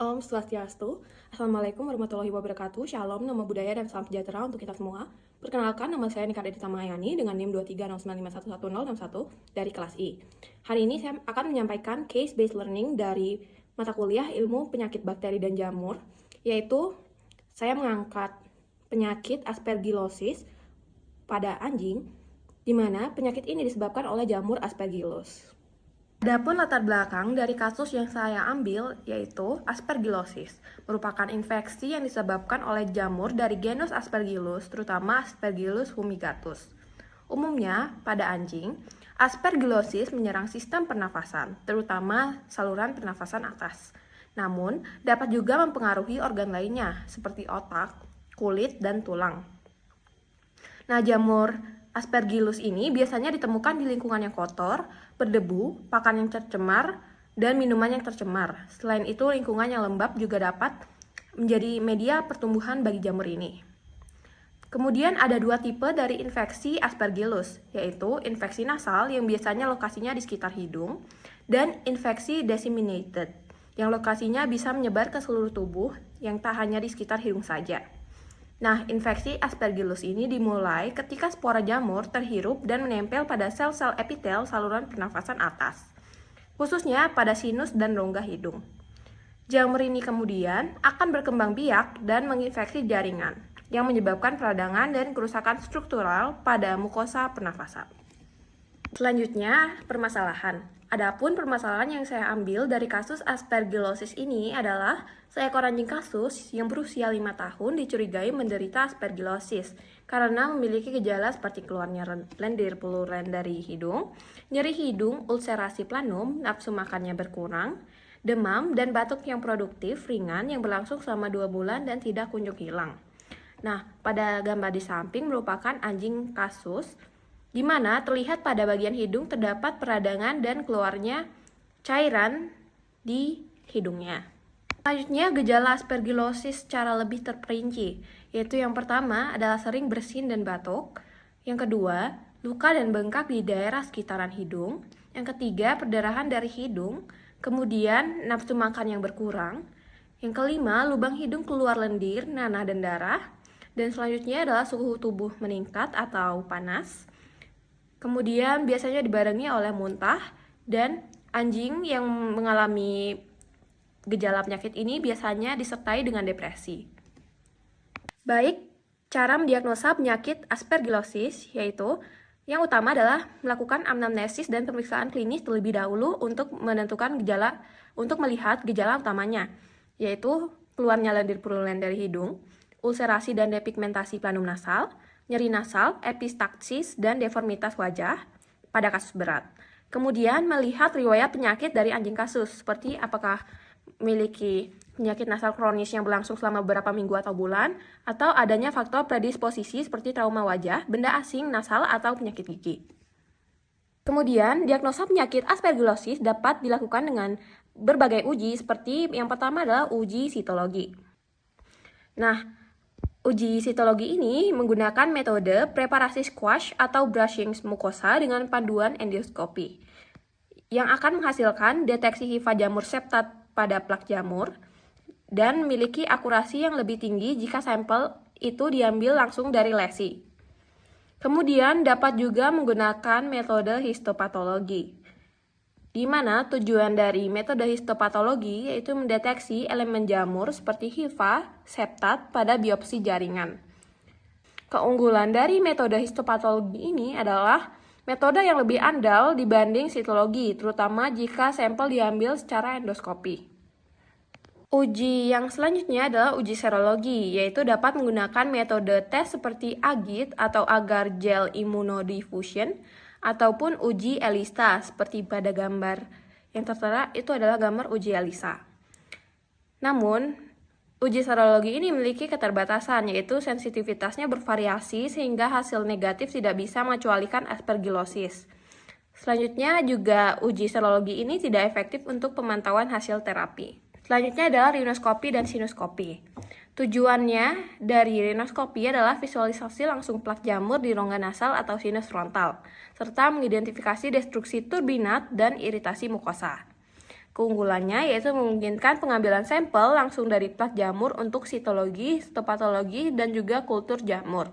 Om Swastiastu. Assalamualaikum warahmatullahi wabarakatuh. Shalom, nama budaya dan salam sejahtera untuk kita semua. Perkenalkan, nama saya Nika Dedita Mayani dengan NIM 2309511061 dari kelas I. Hari ini saya akan menyampaikan case-based learning dari mata kuliah ilmu penyakit bakteri dan jamur, yaitu saya mengangkat penyakit aspergillosis pada anjing, di mana penyakit ini disebabkan oleh jamur aspergillus. Adapun latar belakang dari kasus yang saya ambil yaitu aspergillosis, merupakan infeksi yang disebabkan oleh jamur dari genus Aspergillus, terutama Aspergillus fumigatus. Umumnya, pada anjing, aspergillosis menyerang sistem pernafasan, terutama saluran pernafasan atas. Namun, dapat juga mempengaruhi organ lainnya, seperti otak, kulit, dan tulang. Nah, jamur Aspergillus ini biasanya ditemukan di lingkungan yang kotor, berdebu, pakan yang tercemar, dan minuman yang tercemar. Selain itu, lingkungan yang lembab juga dapat menjadi media pertumbuhan bagi jamur ini. Kemudian ada dua tipe dari infeksi Aspergillus, yaitu infeksi nasal yang biasanya lokasinya di sekitar hidung, dan infeksi disseminated, yang lokasinya bisa menyebar ke seluruh tubuh yang tak hanya di sekitar hidung saja. Nah, infeksi Aspergillus ini dimulai ketika spora jamur terhirup dan menempel pada sel-sel epitel saluran pernafasan atas, khususnya pada sinus dan rongga hidung. Jamur ini kemudian akan berkembang biak dan menginfeksi jaringan, yang menyebabkan peradangan dan kerusakan struktural pada mukosa pernafasan. Selanjutnya, permasalahan. Adapun permasalahan yang saya ambil dari kasus aspergillosis ini adalah seekor anjing kasus yang berusia 5 tahun dicurigai menderita aspergillosis karena memiliki gejala seperti keluarnya lendir puluran dari hidung, nyeri hidung, ulcerasi planum, nafsu makannya berkurang, demam, dan batuk yang produktif ringan yang berlangsung selama 2 bulan dan tidak kunjung hilang. Nah, pada gambar di samping merupakan anjing kasus di mana terlihat pada bagian hidung terdapat peradangan dan keluarnya cairan di hidungnya. Selanjutnya, gejala aspergillosis secara lebih terperinci, yaitu yang pertama adalah sering bersin dan batuk, yang kedua, luka dan bengkak di daerah sekitaran hidung, yang ketiga, perdarahan dari hidung, kemudian nafsu makan yang berkurang, yang kelima, lubang hidung keluar lendir, nanah, dan darah, dan selanjutnya adalah suhu tubuh meningkat atau panas. Kemudian biasanya dibarengi oleh muntah, dan anjing yang mengalami gejala penyakit ini biasanya disertai dengan depresi. Baik, cara mendiagnosa penyakit aspergillosis yaitu yang utama adalah melakukan anamnesis dan pemeriksaan klinis terlebih dahulu untuk menentukan gejala, untuk melihat gejala utamanya, yaitu keluarnya lendir purulent dari hidung, ulcerasi dan depigmentasi planum nasal, nyeri nasal, epistaksis, dan deformitas wajah pada kasus berat. Kemudian melihat riwayat penyakit dari anjing kasus, seperti apakah memiliki penyakit nasal kronis yang berlangsung selama beberapa minggu atau bulan, atau adanya faktor predisposisi seperti trauma wajah, benda asing, nasal, atau penyakit gigi. Kemudian, diagnosa penyakit aspergillosis dapat dilakukan dengan berbagai uji, seperti yang pertama adalah uji sitologi. Nah, uji sitologi ini menggunakan metode preparasi squash atau brushing mukosa dengan panduan endoskopi yang akan menghasilkan deteksi hifa jamur septat pada plak jamur dan memiliki akurasi yang lebih tinggi jika sampel itu diambil langsung dari lesi. Kemudian dapat juga menggunakan metode histopatologi, di mana tujuan dari metode histopatologi yaitu mendeteksi elemen jamur seperti hifa, septat pada biopsi jaringan. Keunggulan dari metode histopatologi ini adalah metode yang lebih andal dibanding sitologi, terutama jika sampel diambil secara endoskopi. Uji yang selanjutnya adalah uji serologi, yaitu dapat menggunakan metode tes seperti AGID atau agar gel immunodiffusion, ataupun uji ELISA seperti pada gambar yang tertera itu adalah gambar uji ELISA. Namun, uji serologi ini memiliki keterbatasan, yaitu sensitivitasnya bervariasi sehingga hasil negatif tidak bisa mengecualikan aspergillosis. Selanjutnya juga uji serologi ini tidak efektif untuk pemantauan hasil terapi. Selanjutnya adalah rinoskopi dan sinuskopi. Tujuannya dari rinoskopi adalah visualisasi langsung plak jamur di rongga nasal atau sinus frontal, serta mengidentifikasi destruksi turbinat dan iritasi mukosa. Keunggulannya yaitu memungkinkan pengambilan sampel langsung dari plak jamur untuk sitologi, histopatologi, dan juga kultur jamur.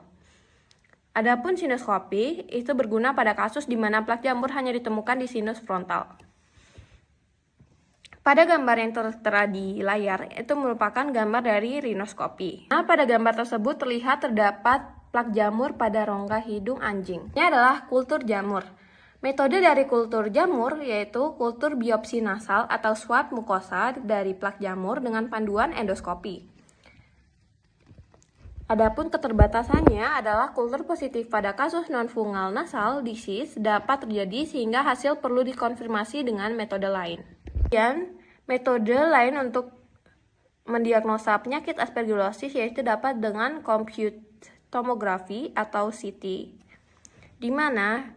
Adapun sinuskopi itu berguna pada kasus di mana plak jamur hanya ditemukan di sinus frontal. Pada gambar yang tertera di layar, itu merupakan gambar dari rinoskopi. Nah, pada gambar tersebut terlihat terdapat plak jamur pada rongga hidung anjing. Ini adalah kultur jamur. Metode dari kultur jamur yaitu kultur biopsi nasal atau swab mukosa dari plak jamur dengan panduan endoskopi. Adapun keterbatasannya adalah kultur positif pada kasus non-fungal nasal disease dapat terjadi sehingga hasil perlu dikonfirmasi dengan metode lain. Dan metode lain untuk mendiagnosa penyakit aspergillosis yaitu dapat dengan compute tomografi atau CT, di mana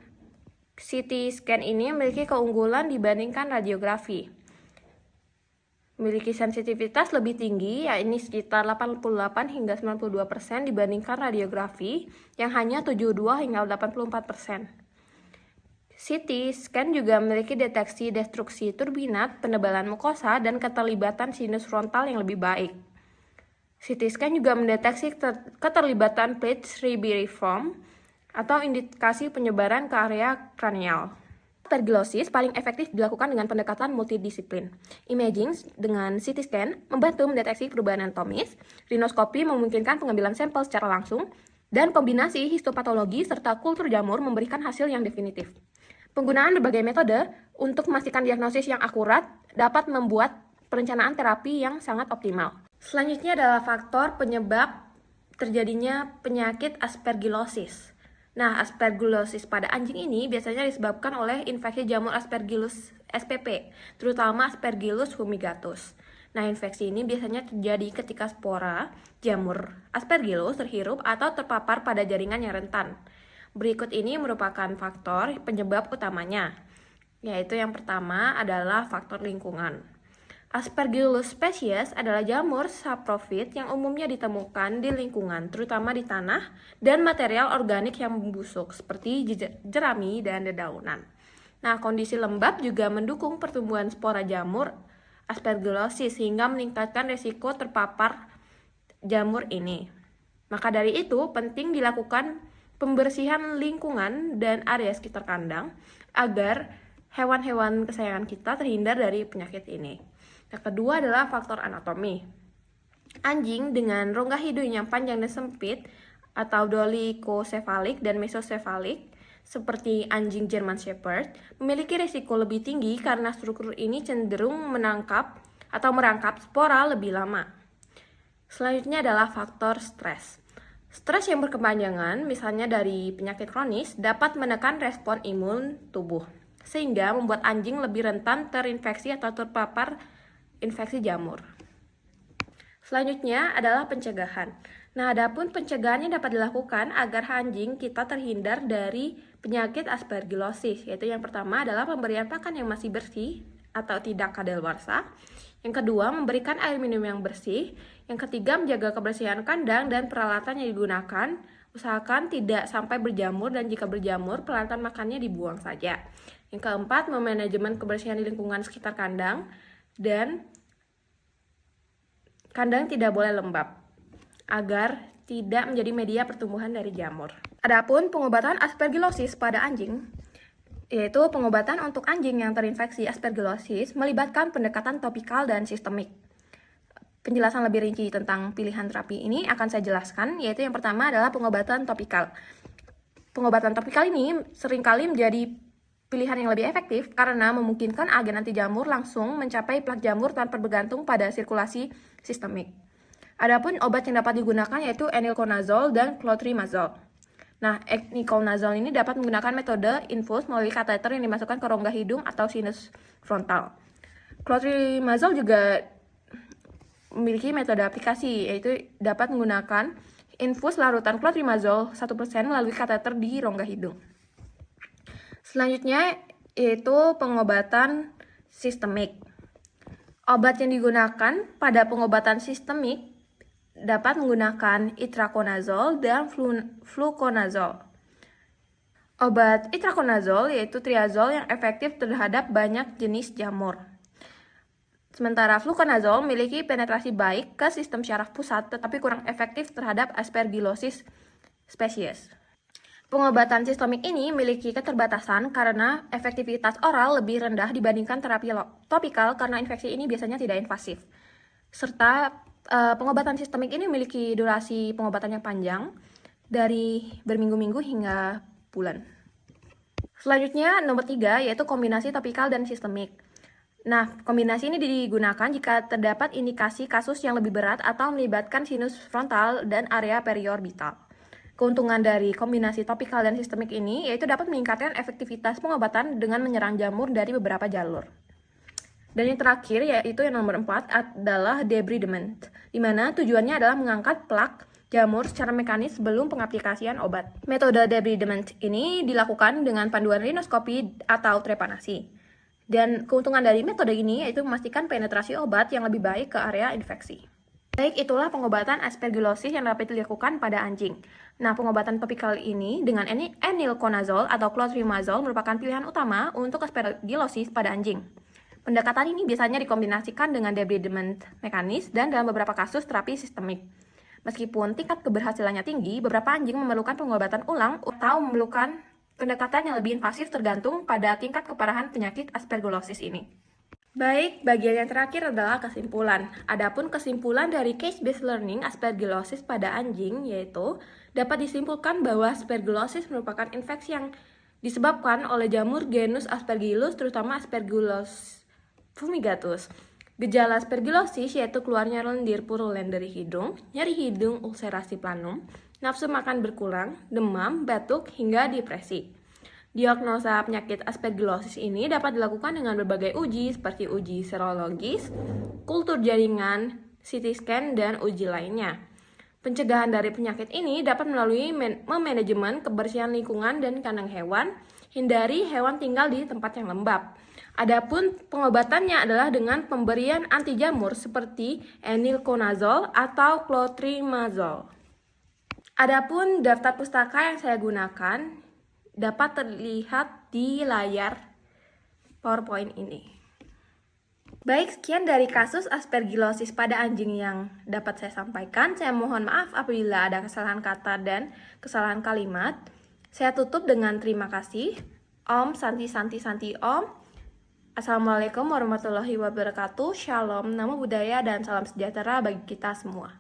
CT scan ini memiliki keunggulan dibandingkan radiografi. Memiliki sensitivitas lebih tinggi, yakni sekitar 88 hingga 92% dibandingkan radiografi yang hanya 72 hingga 84%. CT scan juga memiliki deteksi destruksi turbinat, penebalan mukosa, dan keterlibatan sinus frontal yang lebih baik. CT scan juga mendeteksi keterlibatan plate ribiform atau indikasi penyebaran ke area kranial. Aspergillosis paling efektif dilakukan dengan pendekatan multidisiplin. Imaging dengan CT scan membantu mendeteksi perubahan anatomis, rinoskopi memungkinkan pengambilan sampel secara langsung, dan kombinasi histopatologi serta kultur jamur memberikan hasil yang definitif. Penggunaan berbagai metode untuk memastikan diagnosis yang akurat dapat membuat perencanaan terapi yang sangat optimal. Selanjutnya adalah faktor penyebab terjadinya penyakit aspergillosis. Nah, aspergillosis pada anjing ini biasanya disebabkan oleh infeksi jamur Aspergillus spp, terutama Aspergillus fumigatus. Nah, infeksi ini biasanya terjadi ketika spora jamur Aspergillus terhirup atau terpapar pada jaringan yang rentan. Berikut ini merupakan faktor penyebab utamanya, yaitu yang pertama adalah faktor lingkungan. Aspergillus species adalah jamur saprofit yang umumnya ditemukan di lingkungan, terutama di tanah dan material organik yang membusuk, seperti jerami dan dedaunan. Nah, kondisi lembab juga mendukung pertumbuhan spora jamur aspergillosis sehingga meningkatkan risiko terpapar jamur ini. Maka dari itu, penting dilakukan pembersihan lingkungan dan area sekitar kandang agar hewan-hewan kesayangan kita terhindar dari penyakit ini. Yang kedua adalah faktor anatomi. Anjing dengan rongga hidung yang panjang dan sempit atau dolikosefalik dan mesosefalik seperti anjing German Shepherd memiliki risiko lebih tinggi karena struktur ini cenderung menangkap atau merangkap spora lebih lama. Selanjutnya adalah faktor stres. Stres yang berkepanjangan, misalnya dari penyakit kronis, dapat menekan respon imun tubuh, sehingga membuat anjing lebih rentan terinfeksi atau terpapar infeksi jamur. Selanjutnya adalah pencegahan. Nah, adapun pencegahannya dapat dilakukan agar anjing kita terhindar dari penyakit aspergillosis, yaitu yang pertama adalah pemberian pakan yang masih bersih atau tidak kadaluarsa. Yang kedua, memberikan air minum yang bersih. Yang ketiga, menjaga kebersihan kandang dan peralatan yang digunakan. Usahakan tidak sampai berjamur dan jika berjamur, peralatan makannya dibuang saja. Yang keempat, memanajemen kebersihan di lingkungan sekitar kandang. Dan kandang tidak boleh lembab agar tidak menjadi media pertumbuhan dari jamur. Adapun pengobatan aspergillosis pada anjing, yaitu pengobatan untuk anjing yang terinfeksi aspergillosis melibatkan pendekatan topikal dan sistemik. Penjelasan lebih rinci tentang pilihan terapi ini akan saya jelaskan, yaitu yang pertama adalah pengobatan topikal. Pengobatan topikal ini seringkali menjadi pilihan yang lebih efektif karena memungkinkan agen anti jamur langsung mencapai plak jamur tanpa bergantung pada sirkulasi sistemik. Adapun obat yang dapat digunakan yaitu enilconazole dan clotrimazole. Nah, enilconazole ini dapat menggunakan metode infus melalui kateter yang dimasukkan ke rongga hidung atau sinus frontal. Clotrimazole juga memiliki metode aplikasi, yaitu dapat menggunakan infus larutan clotrimazole 1% melalui kateter di rongga hidung. Selanjutnya yaitu pengobatan sistemik. Obat yang digunakan pada pengobatan sistemik dapat menggunakan itraconazole dan fluconazole. Obat itraconazole yaitu triazole yang efektif terhadap banyak jenis jamur. Sementara fluconazole memiliki penetrasi baik ke sistem syaraf pusat tetapi kurang efektif terhadap aspergillosis spesies. Pengobatan sistemik ini memiliki keterbatasan karena efektivitas oral lebih rendah dibandingkan terapi topikal karena infeksi ini biasanya tidak invasif. Serta pengobatan sistemik ini memiliki durasi pengobatan yang panjang dari berminggu-minggu hingga bulan. Selanjutnya nomor 3 yaitu kombinasi topikal dan sistemik. Nah, kombinasi ini digunakan jika terdapat indikasi kasus yang lebih berat atau melibatkan sinus frontal dan area periorbital. Keuntungan dari kombinasi topikal dan sistemik ini yaitu dapat meningkatkan efektivitas pengobatan dengan menyerang jamur dari beberapa jalur. Dan yang terakhir yaitu yang nomor 4 adalah debridement, di mana tujuannya adalah mengangkat plak jamur secara mekanis sebelum pengaplikasian obat. Metode debridement ini dilakukan dengan panduan rinoskopi atau trepanasi. Dan keuntungan dari metode ini yaitu memastikan penetrasi obat yang lebih baik ke area infeksi. Baik, itulah pengobatan aspergillosis yang dapat dilakukan pada anjing. Nah, pengobatan topikal ini dengan enilconazole atau clotrimazole merupakan pilihan utama untuk aspergillosis pada anjing. Pendekatan ini biasanya dikombinasikan dengan debridement mekanis dan dalam beberapa kasus terapi sistemik. Meskipun tingkat keberhasilannya tinggi, beberapa anjing memerlukan pengobatan ulang atau memerlukan pendekatan yang lebih invasif tergantung pada tingkat keparahan penyakit aspergillosis ini. Baik, bagian yang terakhir adalah kesimpulan. Adapun kesimpulan dari case-based learning aspergillosis pada anjing yaitu dapat disimpulkan bahwa aspergillosis merupakan infeksi yang disebabkan oleh jamur genus Aspergillus, terutama Aspergillus fumigatus. Gejala aspergillosis yaitu keluarnya lendir purulen dari hidung, nyeri hidung, ulcerasi planum, nafsu makan berkurang, demam, batuk, hingga depresi. Diagnosa penyakit aspergillosis ini dapat dilakukan dengan berbagai uji seperti uji serologis, kultur jaringan, CT scan, dan uji lainnya. Pencegahan dari penyakit ini dapat melalui manajemen kebersihan lingkungan dan kandang hewan, hindari hewan tinggal di tempat yang lembab. Adapun pengobatannya adalah dengan pemberian anti jamur seperti enilconazole atau clotrimazole. Adapun daftar pustaka yang saya gunakan dapat terlihat di layar PowerPoint ini. Baik, sekian dari kasus aspergillosis pada anjing yang dapat saya sampaikan. Saya mohon maaf apabila ada kesalahan kata dan kesalahan kalimat. Saya tutup dengan terima kasih. Om Santi Santi Santi Om. Assalamualaikum warahmatullahi wabarakatuh. Shalom, namo buddhaya, dan salam sejahtera bagi kita semua.